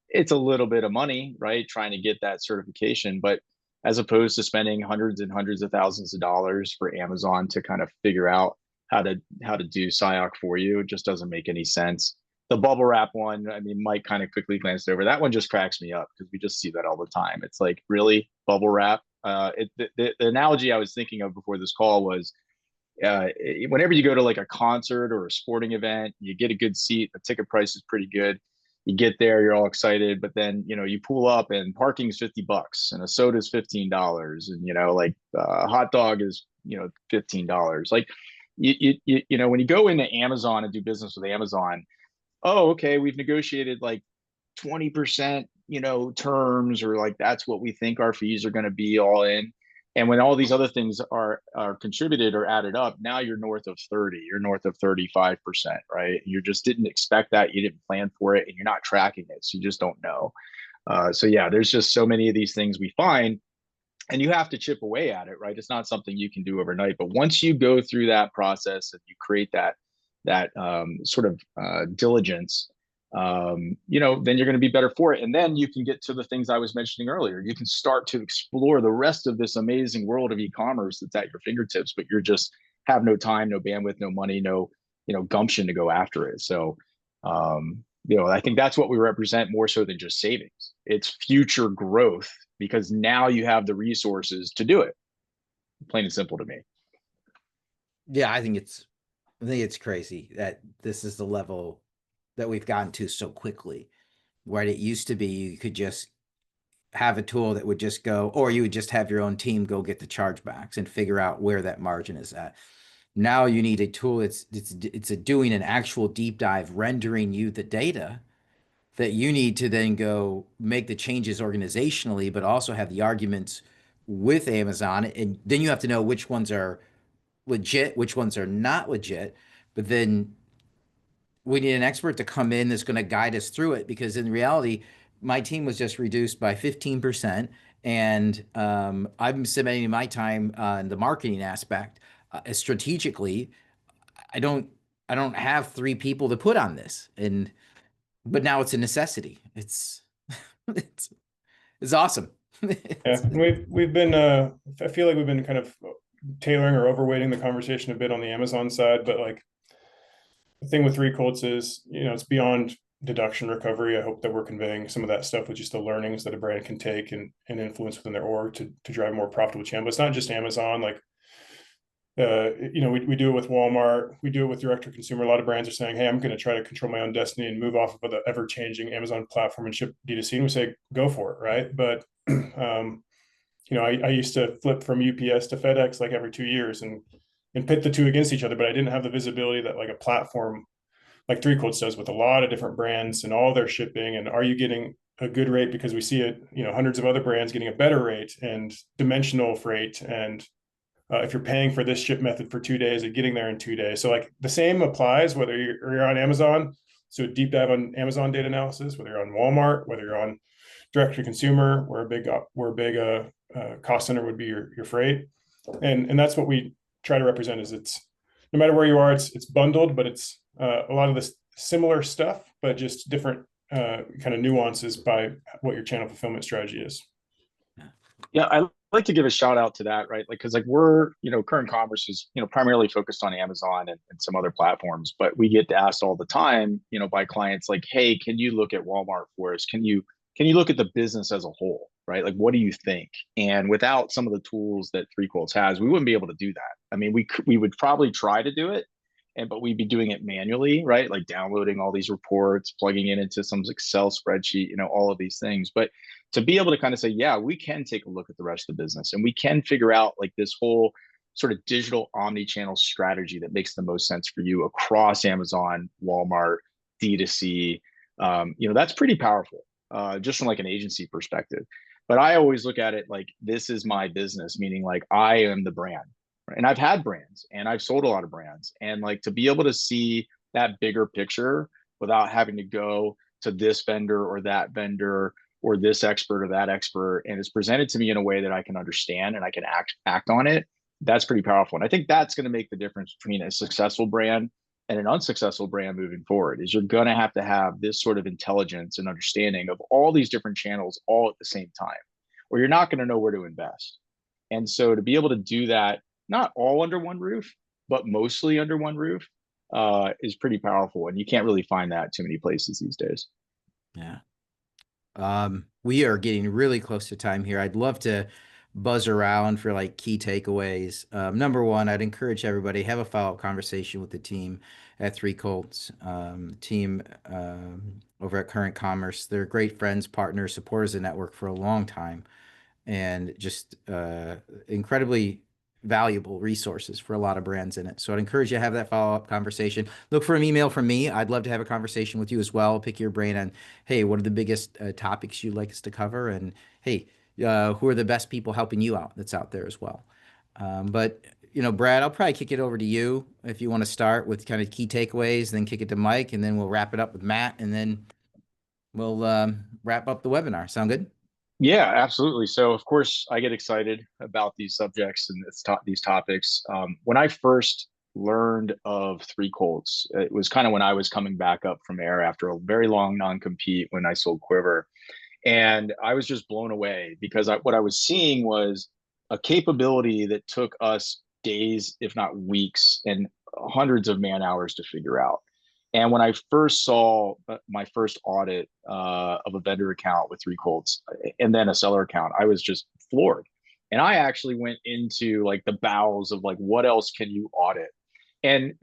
[SPEAKER 2] It's a little bit of money, right? Trying to get that certification, but as opposed to spending hundreds and hundreds of thousands of dollars for Amazon to kind of figure out how to do SIOC for you, it just doesn't make any sense. The bubble wrap one, I mean, Mike kind of quickly glanced over. That one just cracks me up because we just see that all the time. It's like, really, bubble wrap? The analogy I was thinking of before this call was, whenever you go to like a concert or a sporting event, you get a good seat, the ticket price is pretty good. You get there, you're all excited, but then, you pull up and parking's $50 and a soda is $15. And, like a hot dog is, $15. Like, when you go into Amazon and do business with Amazon, oh, okay, we've negotiated like 20%, terms, or like, that's what we think our fees are going to be all in. And when all these other things are contributed or added up, now you're north of 30, you're north of 35%, right? You just didn't expect that, you didn't plan for it, and you're not tracking it, so you just don't know. So yeah, there's just so many of these things we find, and you have to chip away at it, right? It's not something you can do overnight, but once you go through that process and you create that sort of diligence, then you're going to be better for it. And then you can get to the things I was mentioning earlier. You can start to explore the rest of this amazing world of e-commerce that's at your fingertips, but you're just have no time, no bandwidth, no money, no, gumption to go after it. So, I think that's what we represent more so than just savings. It's future growth because now you have the resources to do it. Plain and simple to me.
[SPEAKER 1] Yeah, I think it's crazy that this is the level that we've gotten to so quickly. Right? It used to be you could just have a tool that would just go, or you would just have your own team go get the chargebacks and figure out where that margin is at. Now you need a tool it's doing an actual deep dive, rendering you the data that you need to then go make the changes organizationally, but also have the arguments with Amazon, and then you have to know which ones are legit, which ones are not legit. But then we need an expert to come in that's going to guide us through it, because in reality, my team was just reduced by 15%. And I'm spending my time on the marketing aspect strategically. I don't I don't have three people to put on this, and but now it's a necessity. It's it's awesome.
[SPEAKER 3] Yeah, we've been I feel like we've been kind of tailoring or overweighting the conversation a bit on the Amazon side, but like the thing with Three Colts is, it's beyond deduction recovery. I hope that we're conveying some of that stuff with just the learnings that a brand can take and influence within their org to drive a more profitable channel. But it's not just Amazon. Like, we do it with Walmart. We do it with direct to consumer. A lot of brands are saying, hey, I'm going to try to control my own destiny and move off of the ever changing Amazon platform and ship D2C. And we say, go for it. Right. But, I used to flip from UPS to FedEx like every 2 years and pit the two against each other, but I didn't have the visibility that like a platform like Three Colts does with a lot of different brands and all their shipping. And are you getting a good rate because we see it, hundreds of other brands getting a better rate and dimensional freight. And if you're paying for this ship method for 2 days and getting there in 2 days. So like the same applies whether you're on Amazon. So deep dive on Amazon data analysis, whether you're on Walmart, whether you're on direct to consumer, where a big cost center would be your freight. And that's what we try to represent is it's no matter where you are, it's bundled, but it's a lot of this similar stuff, but just different kind of nuances by what your channel fulfillment strategy is.
[SPEAKER 2] Yeah, I like to give a shout out to that, right? Like, because like we're, current commerce is, primarily focused on Amazon and some other platforms, but we get asked all the time, by clients like, hey, can you look at Walmart for us? Can you look at the business as a whole, right? Like, what do you think? And without some of the tools that Three Colts has, we wouldn't be able to do that. I mean, we would probably try to do it, but we'd be doing it manually, right? Like downloading all these reports, plugging it into some Excel spreadsheet, all of these things. But to be able to kind of say, yeah, we can take a look at the rest of the business and we can figure out like this whole sort of digital omni-channel strategy that makes the most sense for you across Amazon, Walmart, D2C. That's pretty powerful, just from like an agency perspective. But I always look at it like this is my business, meaning like I am the brand. And I've had brands and I've sold a lot of brands, and like to be able to see that bigger picture without having to go to this vendor or that vendor or this expert or that expert, and it's presented to me in a way that I can understand and I can act on it. That's pretty powerful. And I think that's going to make the difference between a successful brand and an unsuccessful brand moving forward, is you're going to have this sort of intelligence and understanding of all these different channels all at the same time, or you're not going to know where to invest. And so to be able to do that, not all under one roof, but mostly under one roof, is pretty powerful. And you can't really find that too many places these days.
[SPEAKER 1] Yeah. We are getting really close to time here. I'd love to buzz around for like key takeaways. Number one, I'd encourage everybody have a follow-up conversation with the team at Three Colts, team over at Current Commerce. They're great friends, partners, supporters of the network for a long time, and just incredibly valuable resources for a lot of brands in it. So I'd encourage you to have that follow-up conversation. Look for an email from me. I'd love to have a conversation with you as well. Pick your brain on, hey, what are the biggest topics you'd like us to cover? And hey, who are the best people helping you out that's out there as well? But Brad, I'll probably kick it over to you if you want to start with kind of key takeaways, then kick it to Mike, and then we'll wrap it up with Matt, and then we'll wrap up the webinar. Sound good?
[SPEAKER 2] Yeah, absolutely. So of course I get excited about these subjects and these topics. When I first learned of Three Colts, it was kind of when I was coming back up from air after a very long non-compete when I sold Quiver. And I was just blown away because what I was seeing was a capability that took us days, if not weeks, and hundreds of man hours to figure out. And when I first saw my first audit of a vendor account with Three Colts and then a seller account, I was just floored. And I actually went into like the bowels of like, what else can you audit? And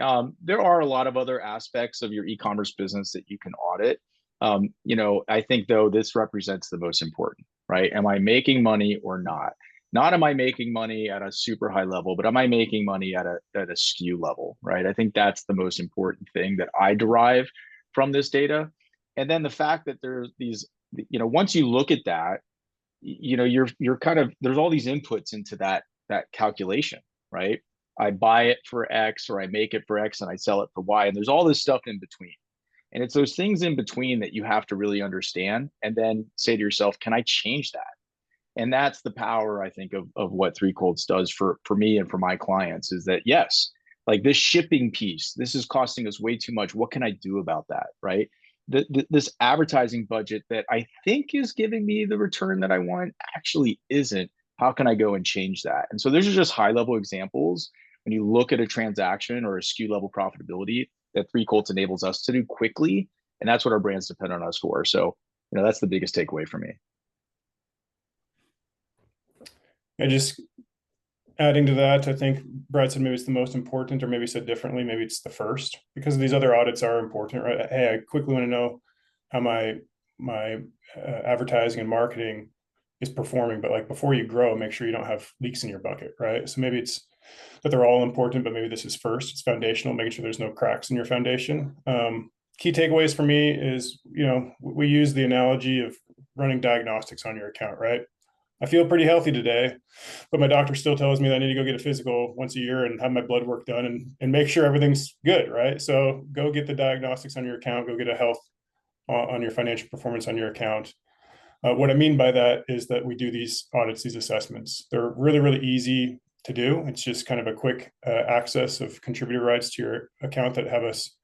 [SPEAKER 2] there are a lot of other aspects of your e-commerce business that you can audit. I think though this represents the most important, right? Am I making money or not? Not am I making money at a super high level, but am I making money at a SKU level, right? I think that's the most important thing that I derive from this data. And then the fact that there's these, once you look at that, you know, you're kind of, there's all these inputs into that calculation, right? I buy it for X, or I make it for X and I sell it for Y, and there's all this stuff in between. And it's those things in between that you have to really understand and then say to yourself, can I change that? And that's the power, I think, of what Three Colts does for me and for my clients, is that, yes, like this shipping piece, this is costing us way too much. What can I do about that, right? This advertising budget that I think is giving me the return that I want actually isn't. How can I go and change that? And so those are just high level examples. When you look at a transaction or a SKU level profitability that Three Colts enables us to do quickly, and that's what our brands depend on us for. So, you know, that's the biggest takeaway for me.
[SPEAKER 3] And just adding to that, I think Brad said maybe it's the most important, or maybe said differently, maybe it's the first, because these other audits are important, right? Hey, I quickly want to know how my advertising and marketing is performing, but like before you grow, make sure you don't have leaks in your bucket, right? So maybe it's that they're all important, but maybe this is first. It's foundational, making sure there's no cracks in your foundation. Key takeaways for me is, you know, we use the analogy of running diagnostics on your account, right? I feel pretty healthy today, but my doctor still tells me that I need to go get a physical once a year and have my blood work done and make sure everything's good, right? So go get the diagnostics on your account, go get a health on your financial performance on your account. What I mean by that is that we do these audits, these assessments. They're really, really easy to do. It's just kind of a quick access of contributor rights to your account that have us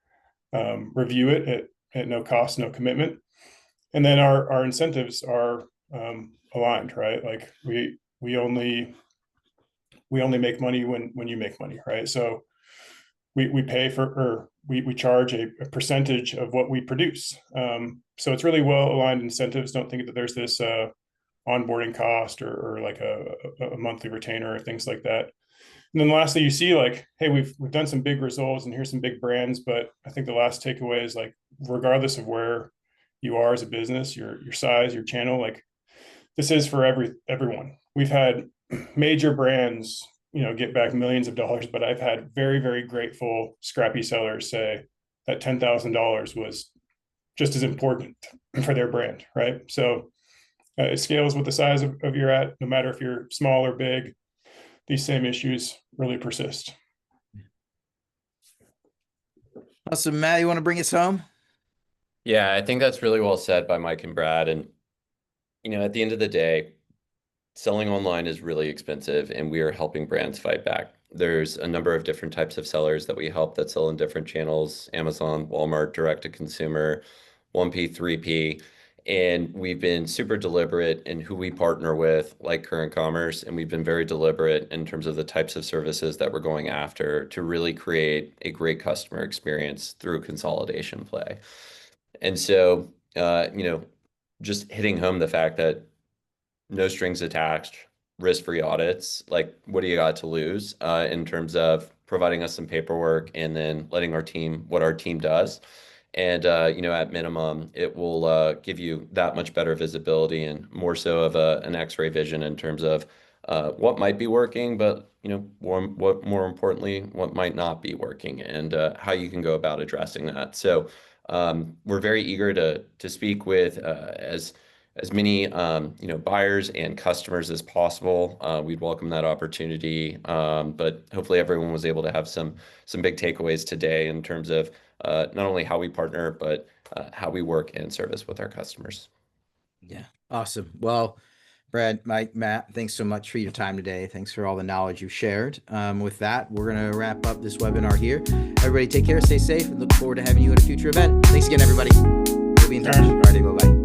[SPEAKER 3] review it at no cost, no commitment. And then our incentives are aligned, right? Like we only make money when you make money, right? So we pay for, or we charge a percentage of what we produce. So it's really well aligned incentives. Don't think that there's this onboarding cost or like a monthly retainer or things like that. And then lastly, you see like, hey, we've done some big results and here's some big brands, but I think the last takeaway is like, regardless of where you are as a business, your size, your channel, like this is for everyone. We've had major brands, you know, get back millions of dollars, but I've had very, very grateful scrappy sellers say that $10,000 was just as important for their brand, right? So it scales with the size of you're at, no matter if you're small or big, these same issues really persist.
[SPEAKER 1] Awesome. Matt, you want to bring us home?
[SPEAKER 4] Yeah, I think that's really well said by Mike and Brad. And, you know, at the end of the day, selling online is really expensive and we are helping brands fight back. There's a number of different types of sellers that we help that sell in different channels: Amazon, Walmart, direct to consumer, 1P, 3P. And we've been super deliberate in who we partner with, like Current Commerce, and we've been very deliberate in terms of the types of services that we're going after to really create a great customer experience through consolidation play. And so, you know, just hitting home the fact that no strings attached, risk-free audits, like what do you got to lose in terms of providing us some paperwork and then letting our team, what our team does. And, you know, at minimum, it will give you that much better visibility and more so of an X-ray vision in terms of what might be working, but, you know, more importantly, what might not be working and how you can go about addressing that. So we're very eager to speak with as many, you know, buyers and customers as possible. We'd welcome that opportunity. But hopefully everyone was able to have some big takeaways today in terms of not only how we partner, but how we work and service with our customers.
[SPEAKER 1] Yeah. Awesome. Well, Brad, Mike, Matt, thanks so much for your time today. Thanks for all the knowledge you shared. With that, we're going to wrap up this webinar here. Everybody take care, stay safe, and look forward to having you at a future event. Thanks again, everybody. We'll be in touch. All right, bye-bye.